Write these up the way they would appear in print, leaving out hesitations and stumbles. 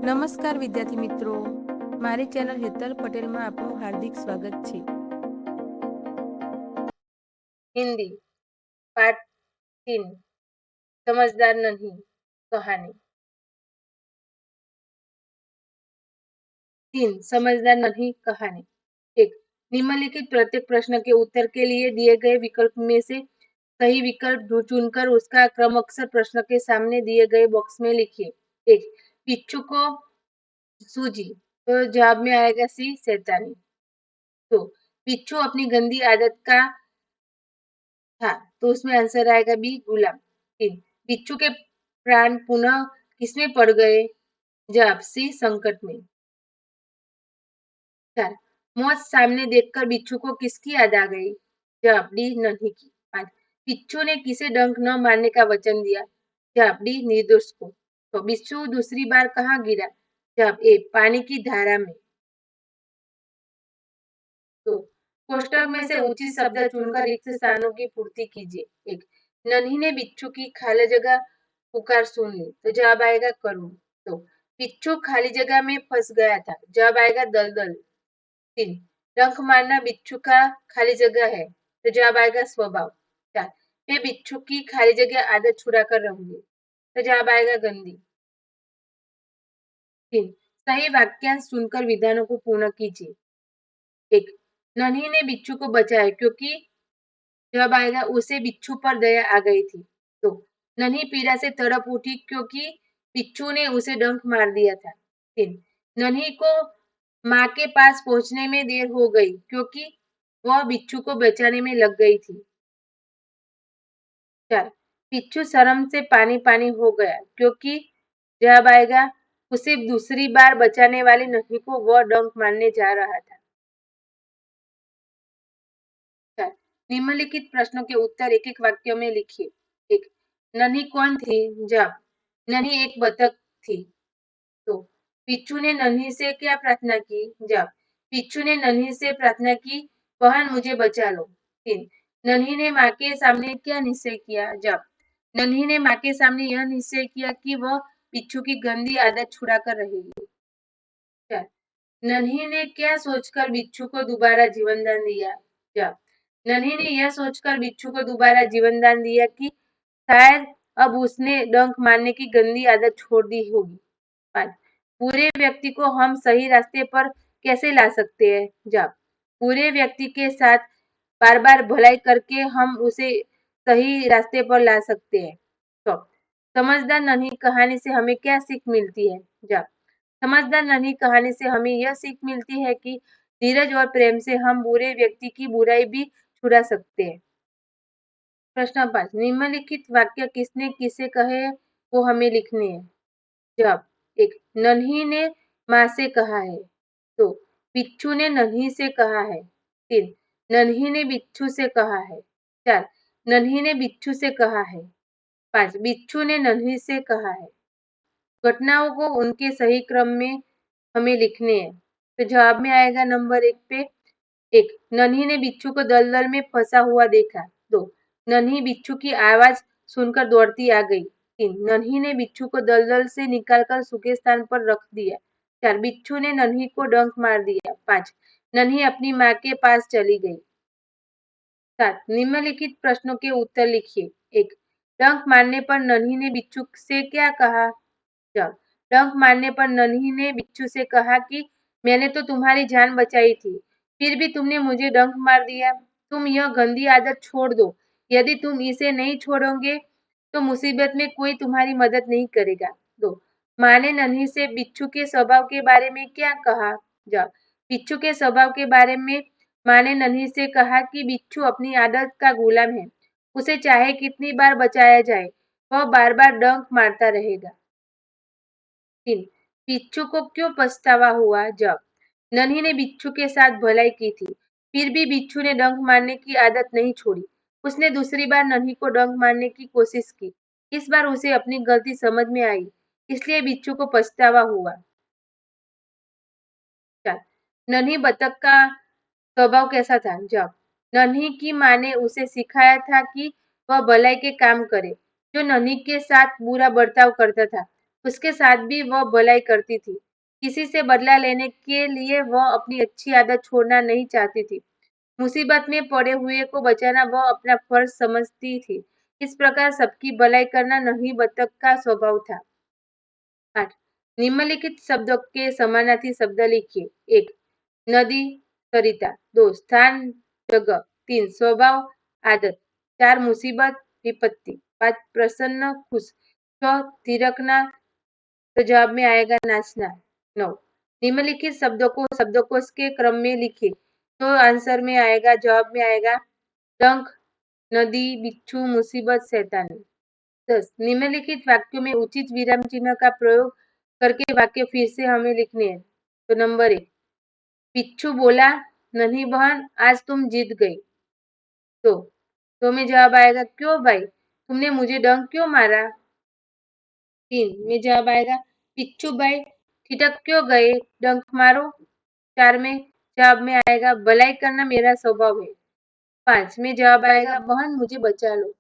નમસ્કાર વિદ્યાર્થી મિત્રો, મારી ચેનલ હેતલ પટેલમાં આપનું હાર્દિક સ્વાગત છે। हिंदी पाठ 3 समझदार नहीं कहानी 3 समझदार नहीं कहानी 1 निम्नलिखित प्रत्येक प्रश्न के उत्तर के लिए दिए गए विकल्प में से सही विकल्प चुनकर उसका क्रमशः प्रश्न के सामने दिए गए बॉक्स में लिखिए। 1 पिच्चू को सूजी, तो जवाब में आएगा सी शैतानी। 2 पिच्चू अपनी गंदी आदत का था, तो उसमें आंसर आएगा बी गुलाम। 3 बिच्छू के प्राण पुनः किसमें पड़ गए, जवाब सी संकट में। 4 मौत सामने देखकर बिच्छू को किसकी याद आ गई, जवाब डी नन्ही की। 5 बिच्छू ने किसे डंक न मारने का वचन दिया, जवाब डी निर्दोष को। तो बिच्छू दूसरी बार कहाँ गिरा, जवाब ए पानी की धारा में। तो कोष्टक में से उचित शब्द चुनकर रिक्त स्थानों की पूर्ति कीजिए। 1 नन्ही ने बिच्छू की खाली जगह पुकार सुन ली, तो जवाब आएगा करुण। तो बिच्छू खाली जगह में फंस गया था, जवाब आएगा दलदल। 3 डंक मारना बिच्छू का खाली जगह है, तो जवाब आएगा स्वभाव। 4 वे बिच्छू की खाली जगह आदत छुड़ा कर रहूंगी, तो जवाब आएगा गंदी। 3 सही वाक्यांश चुनकर विधानों को पूर्ण कीजिए। 1 नन्ही ने बिच्छू को बचाया क्योंकि, जवाब आएगा उसे बिच्छू पर दया आ गई थी। तो नन्ही पीड़ा से तड़प उठी क्योंकि बिच्छू ने उसे डंक मार दिया था। 3 नन्ही को माँ के पास पहुंचने में देर हो गई क्योंकि वह बिच्छू को बचाने में लग गई थी। 4 बिच्छू शर्म से पानी पानी हो गया क्योंकि, जवाब आएगा उसे दूसरी बार बचाने वाली नन्ही को वह डंक मारने जा रहा था। 4 निम्नलिखित प्रश्नों के उत्तर एक एक वाक्य में लिखिए। 1 नन्ही कौन थी, जवाब नन्ही एक बतख थी। तो बिच्छू ने नन्ही से क्या प्रार्थना की, जवाब बिच्छू ने नन्ही से प्रार्थना की बहन मुझे बचा लो। 3 नन्ही ने माँ के सामने क्या निश्चय किया, जवाब नन्ही ने माँ के सामने यह निश्चय किया कि वह बिच्छू की गंदी आदत छुड़ा कर रहेगी। 4 नन्ही ने क्या सोचकर बिच्छू को दोबारा जीवन दान दिया, जवाब नन्ही ने यह सोचकर बिच्छू को दोबारा जीवन दान दिया कि शायद अब उसने डंक मारने की गंदी आदत छोड़ दी होगी। 5 बुरे व्यक्ति को हम सही रास्ते पर कैसे ला सकते हैं, जवाब बुरे व्यक्ति के साथ बार बार भलाई करके हम उसे सही रास्ते पर ला सकते हैं। तो समझदार नन्ही कहानी से हमें क्या सीख मिलती है, जवाब समझदार नन्ही कहानी से हमें यह सीख मिलती है कि धीरज और प्रेम से हम बुरे व्यक्ति की बुराई भी छुड़ा सकते हैं। प्रश्न 5 निम्नलिखित वाक्य किसने किसे कहे वो हमें लिखने हैं। जवाब 1 नन्ही ने माँ से कहा है। 2 बिच्छू ने नन्ही से कहा है। 3 नन्ही ने बिच्छू से कहा है। 4 नन्ही ने बिच्छू से कहा है। 5 बिच्छू ने नन्ही से कहा है। घटनाओं को उनके सही क्रम में हमें लिखने हैं। तो जवाब में आएगा नंबर 1 पे 1 नन्ही ने बिच्छू को दलदल में फंसा हुआ देखा। 2 नन्ही बिच्छू की आवाज सुनकर दौड़ती आ गई। 3 नन्ही ने बिच्छू को दलदल से निकालकर सूखे स्थान पर रख दिया। 4 बिच्छू ने नन्ही को डंक मार दिया। 5 नन्ही अपनी माँ के पास चली गई। 7 निम्नलिखित प्रश्नों के उत्तर लिखिए। 1 डंक मारने पर नन्ही ने बिच्छू से क्या कहा, जवाब डंक मारने पर नन्ही ने बिच्छू से कहा कि मैंने तो तुम्हारी जान बचाई थी, फिर भी तुमने मुझे डंक मार दिया। तुम यह गंदी आदत छोड़ दो, यदि तुम इसे नहीं छोड़ोगे तो मुसीबत में कोई तुम्हारी मदद नहीं करेगा। 2 माँ ने नन्ही से बिच्छू के स्वभाव के बारे में क्या कहा, जवाब बिच्छू के स्वभाव के बारे में माँ ने नन्ही से कहा कि बिच्छू अपनी आदत का गुलाम है, उसे चाहे कितनी बार बचाया जाए वह बार बार डंक मारता रहेगा। 3 बिच्छू को क्यों पछतावा हुआ, जवाब नन्ही ने बिच्छू के साथ भलाई की थी, फिर भी बिच्छू ने डंक मारने की आदत नहीं छोड़ी। उसने दूसरी बार नन्ही को डंक मारने की कोशिश की। इस बार उसे अपनी गलती समझ में आई, इसलिए बिच्छू को पछतावा हुआ। 4 नन्ही बतख का स्वभाव कैसा था, जवाब नन्ही की माँ ने उसे सिखाया था कि वह भलाई के काम करे। जो नन्ही के साथ बुरा बर्ताव करता था उसके साथ भी वह भलाई करती थी। किसी से बदला लेने के लिए वह अपनी अच्छी आदत छोड़ना नहीं चाहती थी। मुसीबत में पड़े हुए को बचाना वह अपना फर्ज समझती थी। इस प्रकार सबकी भलाई करना नन्ही बतख का स्वभाव था। 8. निम्नलिखित शब्दों के समानार्थी शब्द लिखिए। 1. नदी, सरिता। 2. स्थान, जगह। 3. स्वभाव, आदत। 4. मुसीबत, विपत्ति। 5. प्रसन्न, खुश। 6. थिरकना, तो जवाब में आएगा नाचना। 9. निम्नलिखित शब्दों को शब्दकोश के क्रम में लिखिए। तो आंसर में आएगा, जवाब में आएगा डंक, नदी, बिच्छू, मुसीबत, शैतानी। 10. निम्नलिखित वाक्यों में उचित विराम चिन्ह का प्रयोग करके वाक्य फिर से हमें लिखने हैं। तो नंबर 1, बिच्छू बोला, नन्ही बहन आज तुम जीत गई। तो में जवाब आएगा, क्यों भाई, तुमने मुझे डंक क्यों मारा। 3 में जवाब आएगा, बिच्छू भाई ठिठक क्यों गए, डंक मारो। 4 में जवाब में आएगा, भलाई करना मेरा स्वभाव है। 5 में जवाब आएगा, बहन मुझे बचा लो।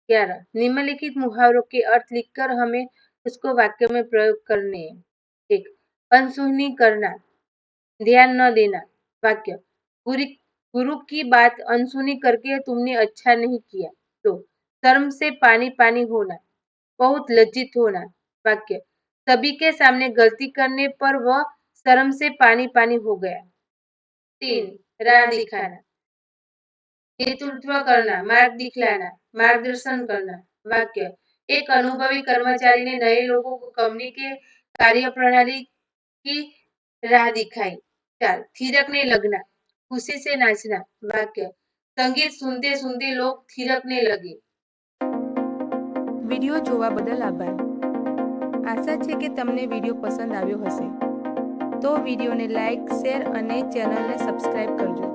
11. निम्नलिखित मुहावरों के अर्थ लिखकर हमें उसको वाक्य में प्रयोग करने हैं। 1. अनसुनी करना, ध्यान न देना। वाक्य, गुरु की बात अनसुनी करके तुमने अच्छा नहीं किया। 2. शर्म से पानी पानी होना, बहुत लज्जित होना। वाक्य, सभी के सामने गलती करने पर वह शर्म से पानी पानी हो गया। 3. राह दिखाना, नेतृत्व करना, मार्ग दिखलाना, मार्गदर्शन करना। वाक्य, एक अनुभवी कर्मचारी ने नए लोगों को कंपनी के कार्यप्रणाली की राह दिखाई। 4. थिरकने लगना, खुशी से नाचना। वाक्य, संगीत सुनते सुनते लोग थिरकने लगे। વિડીયો જોવા બદલ આભાર. આશા છે કે તમને વિડીયો પસંદ આવ્યો હશે. તો વિડીયોને લાઇક, શેર અને ચેનલને સબસ્ક્રાઇબ કરજો.